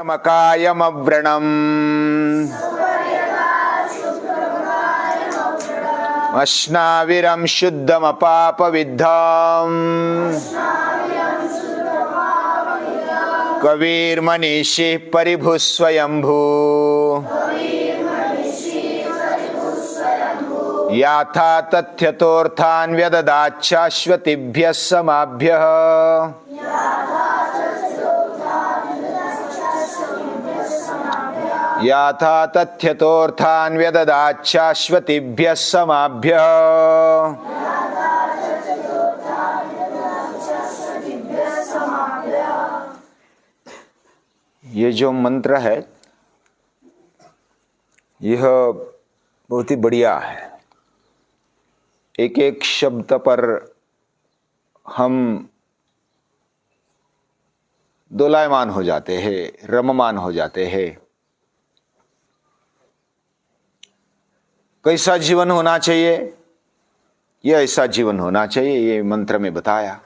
मकायमव्रणम् अश्नाविरं शुद्धमपापविद्धम् कविर्मनीषिः परिभुस्वयंभू याथा तथ्यतोऽर्थान् व्यददाच्छाश्वतिभ्यः समाभ्यः याथा तथ्यतोऽर्थान् व्यददाच्छाश्वतिभ्यः समाभ्यः। ये जो मंत्र है यह बहुत ही बढ़िया है। एक एक शब्द पर हम दोलायमान हो जाते हैं, रममान हो जाते हैं। कैसा जीवन होना चाहिए, यह ऐसा जीवन होना चाहिए, ये मंत्र में बताया।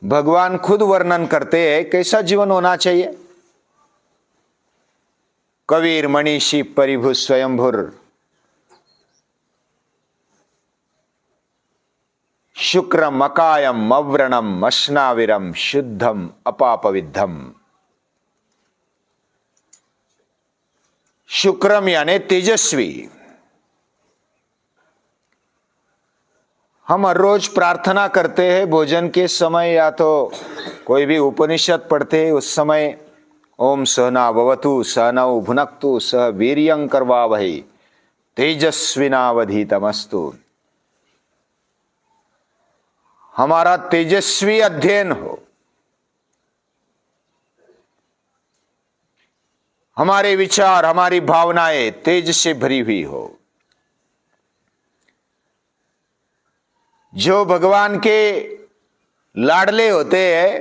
भगवान खुद वर्णन करते हैं कैसा जीवन होना चाहिए। कबीर मनीषी परिभु स्वयंभुर शुक्रम अकायम अव्रणम अश्नाविरम शुद्धम अपापविद्धम। शुक्रम यानी तेजस्वी। हम हर रोज प्रार्थना करते हैं भोजन के समय, या तो कोई भी उपनिषद पढ़ते हैं उस समय ओम सहना भवतु सहनौ भुनक्तु सह वीर्यं करवावहै तेजस्विनावधीतमस्तु। हमारा तेजस्वी अध्ययन हो, हमारे विचार हमारी भावनाएं तेज से भरी हुई हो। जो भगवान के लाडले होते हैं,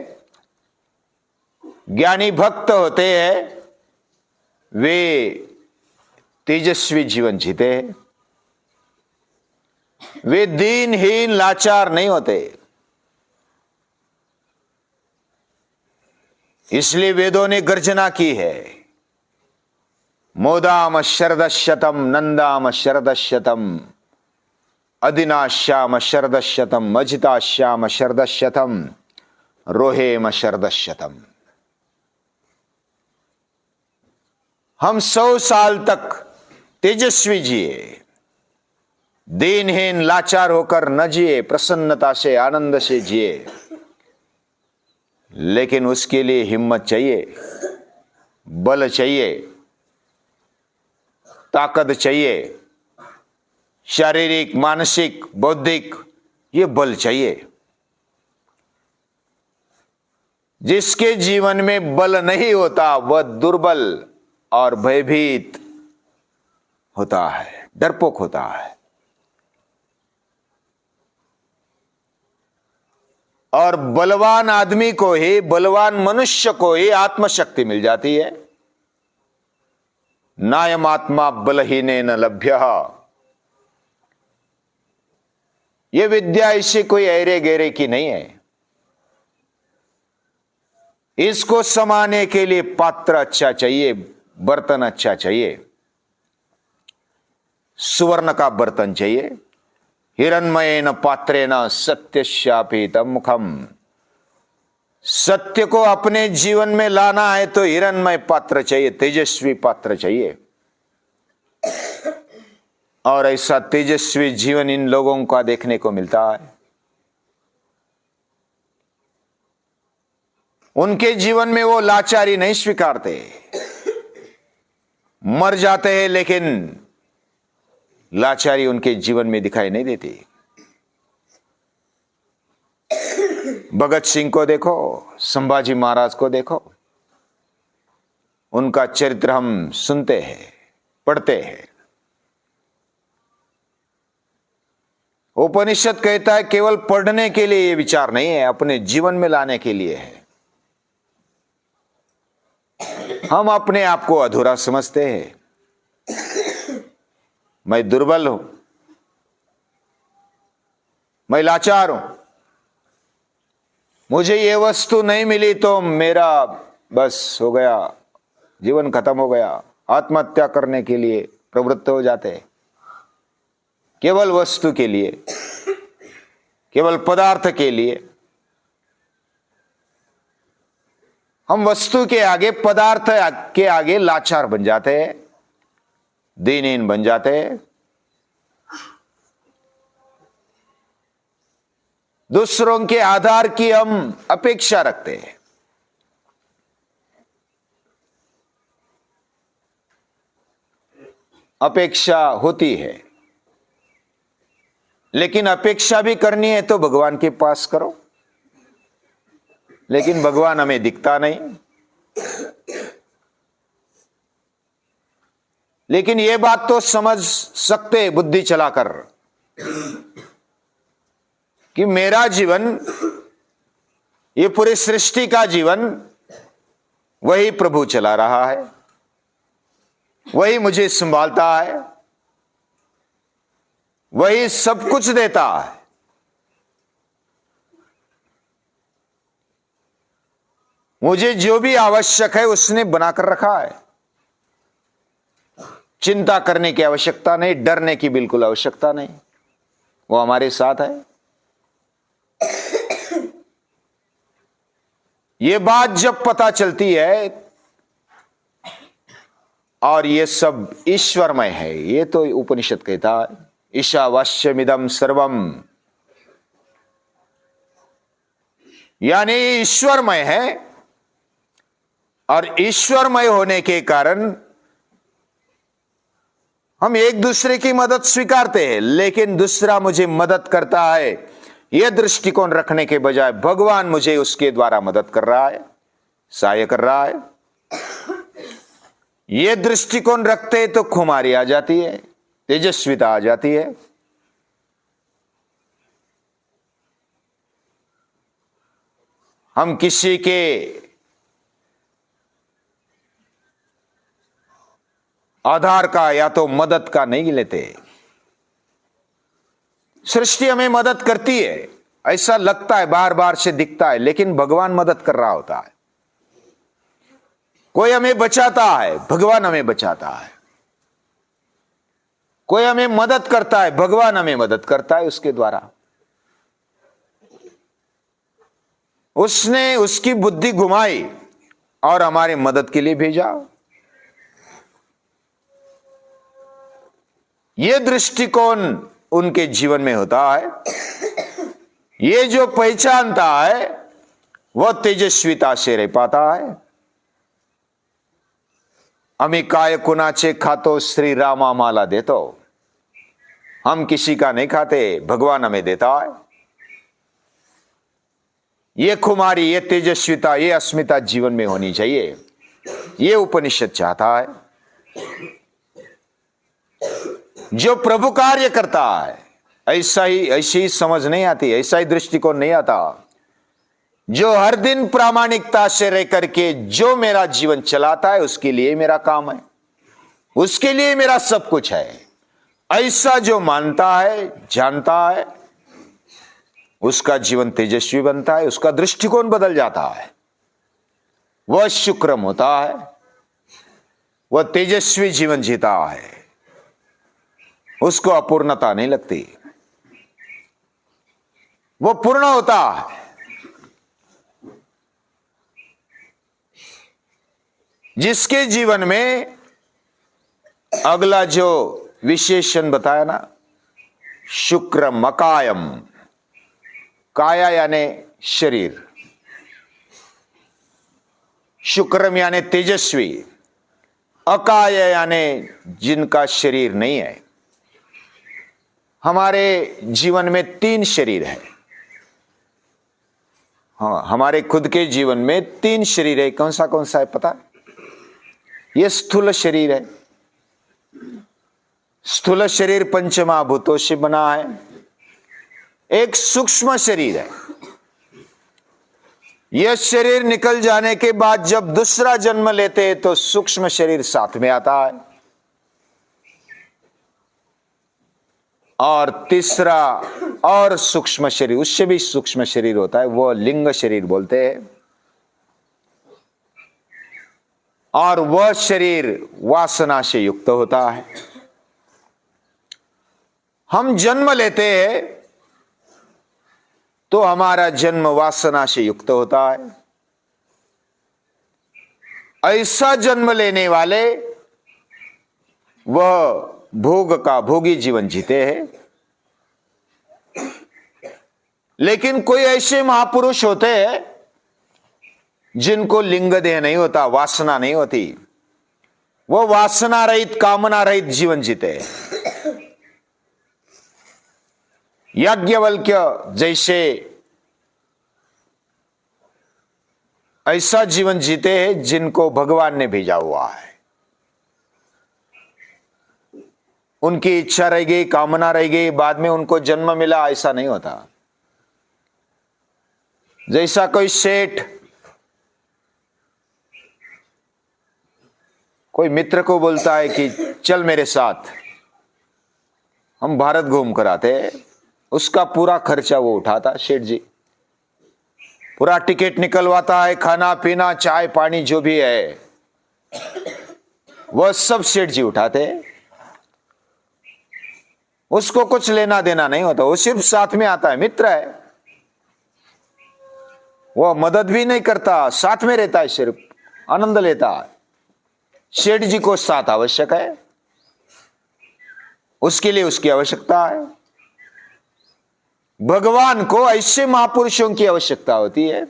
ज्ञानी भक्त होते हैं, वे तेजस्वी जीवन जीते हैं। वे दीनहीन लाचार नहीं होते। इसलिए वेदों ने गर्जना की है, मोदाम शरदशतम नंदाम शरदशतम अधिनाश्याम शरदशतम अजिताश्याम शरदशतम रोहेम शरदशतम। हम 100 साल तक तेजस्वी जिए, दीनहीन लाचार होकर न जिए, प्रसन्नता से आनंद से जिए। लेकिन उसके लिए हिम्मत चाहिए, बल चाहिए, ताकत चाहिए, शारीरिक मानसिक बौद्धिक ये बल चाहिए। जिसके जीवन में बल नहीं होता वह दुर्बल और भयभीत होता है, डरपोक होता है। और बलवान आदमी को ही, बलवान मनुष्य को ही आत्मशक्ति मिल जाती है। नायम आत्मा बलहीनेन लभ्यः। यह विद्या इसे कोई ऐरे गहरे की नहीं है। इसको समाने के लिए पात्र अच्छा चाहिए, बर्तन अच्छा चाहिए। सुवर्ण का बर्तन चाहिए। हिरण्मयेन पात्रेण सत्यशापीतम मुखम। सत्य को अपने जीवन में लाना है तो हिरण्मय पात्र चाहिए, तेजस्वी पात्र चाहिए। और ऐसा तेजस्वी जीवन इन लोगों का देखने को मिलता है। उनके जीवन में वो लाचारी नहीं स्वीकारते। मर जाते हैं लेकिन लाचारी उनके जीवन में दिखाई नहीं देती। भगत सिंह को देखो, संभाजी महाराज को देखो, उनका चरित्र हम सुनते हैं, पढ़ते हैं। उपनिषद कहता है केवल पढ़ने के लिए ये विचार नहीं है, अपने जीवन में लाने के लिए है। हम अपने आप को अधूरा समझते हैं। मैं दुर्बल हूं, मैं लाचार हूं, मुझे ये वस्तु नहीं मिली तो मेरा बस हो गया, जीवन खत्म हो गया, आत्महत्या करने के लिए प्रवृत्त हो जाते हैं। केवल वस्तु के लिए, केवल पदार्थ के लिए। हम वस्तु के आगे, पदार्थ के आगे लाचार बन जाते हैं, दीनहीन बन जाते हैं। दूसरों के आधार की हम अपेक्षा रखते हैं। अपेक्षा होती है, लेकिन अपेक्षा भी करनी है तो भगवान के पास करो। लेकिन भगवान हमें दिखता नहीं। लेकिन यह बात तो समझ सकते बुद्धि चलाकर कि मेरा जीवन, ये पूरी सृष्टि का जीवन वही प्रभु चला रहा है, वही मुझे संभालता है, वही सब कुछ देता है। मुझे जो भी आवश्यक है उसने बनाकर रखा है। चिंता करने की आवश्यकता नहीं, डरने की बिल्कुल आवश्यकता नहीं, वो हमारे साथ है। ये बात जब पता चलती है, और ये सब ईश्वरमय है, ये तो उपनिषद कहता है, ईशावास्यमिदं सर्वम, यानी ईश्वरमय है। और ईश्वरमय होने के कारण हम एक दूसरे की मदद स्वीकारते हैं, लेकिन दूसरा मुझे मदद करता है, यह दृष्टिकोण रखने के बजाय भगवान मुझे उसके द्वारा मदद कर रहा है, सहाय कर रहा है, यह दृष्टिकोण रखते तो खुमारी आ जाती है, तेजस्विता आ जाती है। हम किसी के आधार का या तो मदद का नहीं लेते। सृष्टि हमें मदद करती है, ऐसा लगता है, बार बार से दिखता है, लेकिन भगवान मदद कर रहा होता है। कोई हमें बचाता है, भगवान हमें बचाता है। कोई हमें मदद करता है, भगवान हमें मदद करता है उसके द्वारा। उसने उसकी बुद्धि घुमाई और हमारी मदद के लिए भेजा। यह दृष्टिकोण उनके जीवन में होता है। ये जो पहचानता है वह तेजस्विता से रह पाता है। अमी काय कुणाचे खातो श्री रामा माला देतो। हम किसी का नहीं खाते, भगवान हमें देता है। ये खुमारी, ये तेजस्विता, ये अस्मिता जीवन में होनी चाहिए, ये उपनिषद चाहता है। जो प्रभु कार्य करता है, ऐसी ही समझ नहीं आती, ऐसा ही दृष्टिकोण नहीं आता। जो हर दिन प्रामाणिकता से रह करके जो मेरा जीवन चलाता है, उसके लिए मेरा काम है, उसके लिए मेरा सब कुछ है, ऐसा जो मानता है, जानता है, उसका जीवन तेजस्वी बनता है, उसका दृष्टिकोण बदल जाता है, वह शुक्रम होता है, वह तेजस्वी जीवन जीता है, उसको अपूर्णता नहीं लगती, वो पूर्ण होता है। जिसके जीवन में अगला जो विशेषण बताया ना, शुक्रम अकायम, काया यानी शरीर, शुक्रम यानी तेजस्वी, अकाय यानी जिनका शरीर नहीं है। हमारे जीवन में 3 शरीर है। हाँ, हमारे खुद के जीवन में 3 शरीर है। कौन सा है पता? ये स्थूल शरीर है। स्थूल शरीर पंचमहाभूतों से बना है। एक सूक्ष्म शरीर है। यह शरीर निकल जाने के बाद जब दूसरा जन्म लेते हैं तो सूक्ष्म शरीर साथ में आता है। और तीसरा और सूक्ष्म शरीर, उससे भी सूक्ष्म शरीर होता है, वो लिंग शरीर बोलते हैं। और वह शरीर वासना से युक्त होता है। हम जन्म लेते हैं तो हमारा जन्म वासना से युक्त होता है। ऐसा जन्म लेने वाले वह भोग का भोगी जीवन जीते हैं। लेकिन कोई ऐसे महापुरुष होते हैं जिनको लिंग देह नहीं होता, वासना नहीं होती, वो वासना रहित कामना रहित जीवन जीते हैं। याज्ञवल्क्य जैसे ऐसा जीवन जीते हैं जिनको भगवान ने भेजा हुआ है। उनकी इच्छा रह गई, कामना रह गई, बाद में उनको जन्म मिला, ऐसा नहीं होता। जैसा कोई सेठ कोई मित्र को बोलता है कि चल मेरे साथ, हम भारत घूम कर आते हैं, उसका पूरा खर्चा वो उठाता, सेठ जी पूरा टिकट निकलवाता है, खाना पीना चाय पानी जो भी है वह सब सेठ जी उठाते हैं। उसको कुछ लेना देना नहीं होता, वो सिर्फ साथ में आता है, मित्र है, वो मदद भी नहीं करता, साथ में रहता है, सिर्फ आनंद लेता है। सेठ जी को साथ आवश्यक है, उसके लिए उसकी आवश्यकता है। भगवान को ऐसे महापुरुषों की आवश्यकता होती है।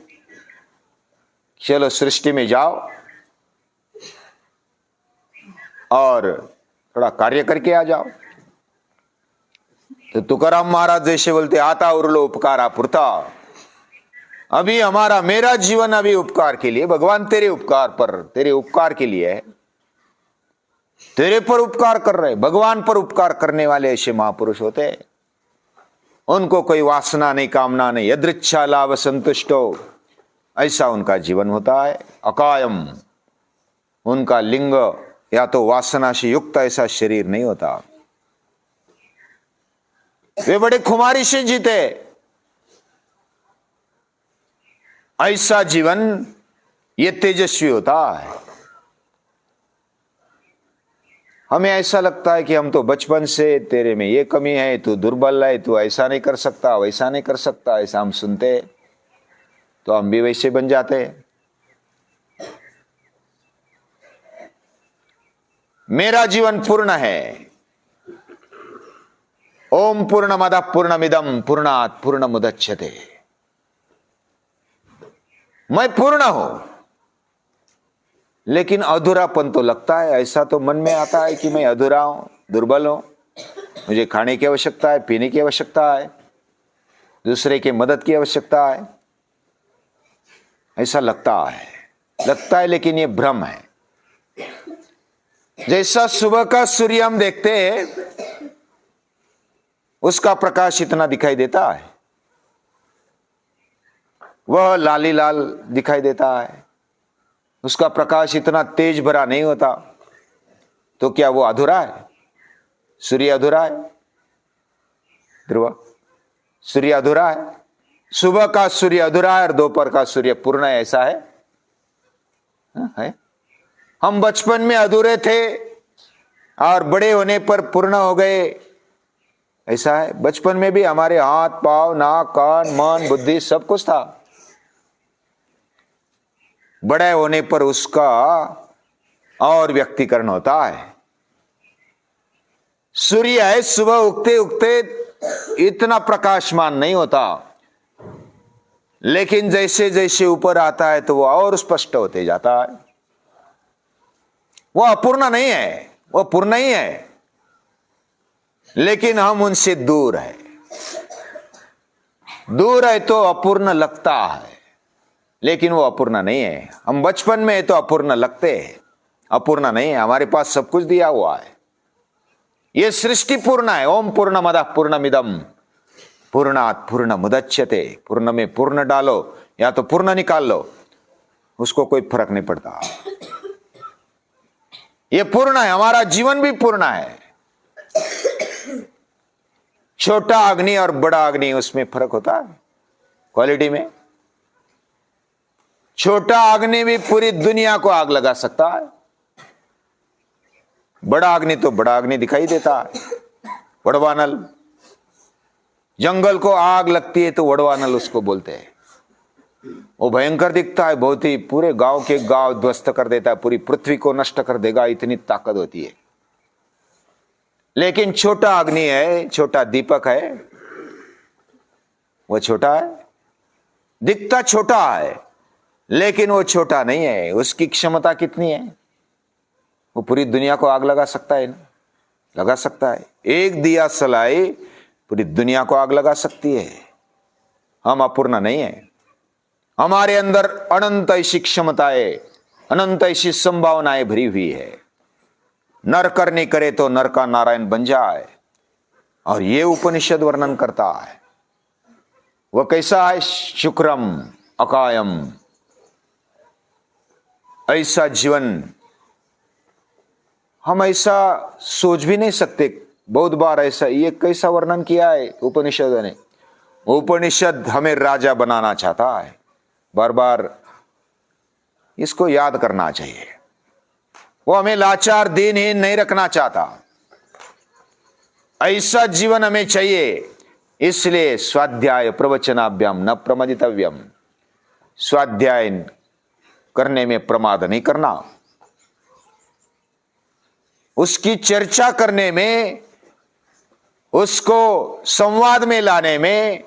चलो सृष्टि में जाओ और थोड़ा कार्य करके आ जाओ। तो तुकाराम महाराज जैसे बोलते, आता उरलो उपकारा पुरता। अभी हमारा मेरा जीवन अभी उपकार के लिए, भगवान तेरे उपकार पर, तेरे उपकार के लिए है, तेरे पर उपकार कर रहे, भगवान पर उपकार करने वाले ऐसे महापुरुष होते हैं। उनको कोई वासना नहीं, कामना नहीं, यदृच्छा लाभ संतुष्टो, ऐसा उनका जीवन होता है। अकायम, उनका लिंग या तो वासना से युक्त ऐसा शरीर नहीं होता। वे बड़े खुमारी से जीते, ऐसा जीवन ये तेजस्वी होता है। हमें ऐसा लगता है कि हम तो बचपन से तेरे में ये कमी है, तू दुर्बल है, तू ऐसा नहीं कर सकता, वैसा नहीं कर सकता, ऐसा हम सुनते, तो हम भी वैसे बन जाते। मेरा जीवन पूर्ण है। ओम पूर्णमदः पूर्णमिदं पूर्णात् पूर्णमुदच्यते। मैं पूर्ण हूं, लेकिन अधूरापन तो लगता है। ऐसा तो मन में आता है कि मैं अधूरा हूं, दुर्बल हूं, मुझे खाने की आवश्यकता है, पीने की आवश्यकता है, दूसरे की मदद की आवश्यकता है, ऐसा लगता है, लेकिन ये भ्रम है। जैसा सुबह का सूर्य हम देखते हैं, उसका प्रकाश इतना दिखाई देता है, वह लाली लाल दिखाई देता है, उसका प्रकाश इतना तेज भरा नहीं होता, तो क्या वो अधूरा है? सूर्य अधूरा है? ध्रुव, सूर्य अधूरा है? सुबह का सूर्य अधूरा है और दोपहर का सूर्य पूर्ण है, ऐसा है? है? हम बचपन में अधूरे थे और बड़े होने पर पूर्ण हो गए, ऐसा है? बचपन में भी हमारे हाथ पांव नाक कान मन बुद्धि सब कुछ था, बड़े होने पर उसका और व्यक्तिकरण होता है। सूर्य है, सुबह उगते उगते इतना प्रकाशमान नहीं होता, लेकिन जैसे जैसे ऊपर आता है तो वो और स्पष्ट होते जाता है। वो अपूर्ण नहीं है, वो पूर्ण ही है, लेकिन हम उनसे दूर है। दूर है तो अपूर्ण लगता है, लेकिन वो अपूर्ण नहीं है। हम बचपन में है तो अपूर्ण लगते हैं, अपूर्ण नहीं है। हमारे पास सब कुछ दिया हुआ है, ये सृष्टि पूर्ण है। ओम पूर्णमदः पूर्णमिदं पूर्णात् पूर्णमुदच्यते। पूर्ण में पूर्ण डालो या तो पूर्ण निकाल लो, उसको कोई फर्क नहीं पड़ता। ये पूर्ण है, हमारा जीवन भी पूर्ण है। छोटा अग्नि और बड़ा अग्नि, उसमें फर्क होता है क्वालिटी में। छोटा अग्नि भी पूरी दुनिया को आग लगा सकता है। बड़ा अग्नि तो बड़ा अग्नि दिखाई देता है, वड़वानल। जंगल को आग लगती है तो वड़वानल उसको बोलते हैं। वो भयंकर दिखता है बहुत ही, पूरे गांव के गांव ध्वस्त कर देता है, पूरी पृथ्वी को नष्ट कर देगा, इतनी ताकत होती है। लेकिन छोटा अग्नि है, छोटा दीपक है, वो छोटा है, दिखता छोटा है लेकिन वो छोटा नहीं है। उसकी क्षमता कितनी है, वो पूरी दुनिया को आग लगा सकता है ना, लगा सकता है। एक दिया सलाई पूरी दुनिया को आग लगा सकती है। हम अपूर्ण नहीं है, हमारे अंदर अनंत ऐसी क्षमताएं, अनंत ऐसी संभावनाएं भरी हुई है। नर करने करे तो नर का नारायण बन जाए, और ये उपनिषद वर्णन करता है। वह कैसा है, शुक्रम अकायम, ऐसा जीवन हम ऐसा सोच भी नहीं सकते। बहुत बार ऐसा, ये कैसा वर्णन किया है उपनिषद ने। उपनिषद हमें राजा बनाना चाहता है, बार बार इसको याद करना चाहिए। वो हमें लाचार दीनहीन नहीं रखना चाहता, ऐसा जीवन हमें चाहिए। इसलिए स्वाध्याय प्रवचनाभ्याम न प्रमदितव्यम, स्वाध्याय करने में प्रमाद नहीं करना, उसकी चर्चा करने में, उसको संवाद में लाने में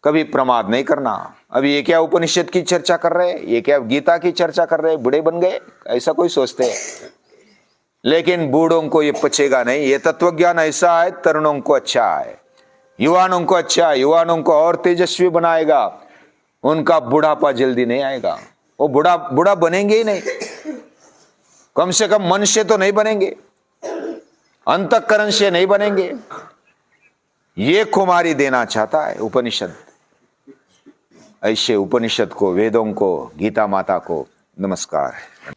कभी प्रमाद नहीं करना। अभी ये क्या उपनिषद की चर्चा कर रहे हैं, ये क्या गीता की चर्चा कर रहे हैं, बूढ़े बन गए, ऐसा कोई सोचते हैं। लेकिन बूढ़ों को ये पचेगा नहीं। ये तत्वज्ञान ऐसा है, तरुणों को अच्छा है, युवानों को अच्छा है, युवानों को और तेजस्वी बनाएगा। उनका बुढ़ापा जल्दी नहीं आएगा, वो बुढ़ा बनेंगे ही नहीं, कम से कम मन से तो नहीं बनेंगे, अंतःकरण से नहीं बनेंगे। ये खुमारी देना चाहता है उपनिषद। ऐसे उपनिषद को, वेदों को, गीता माता को नमस्कार है।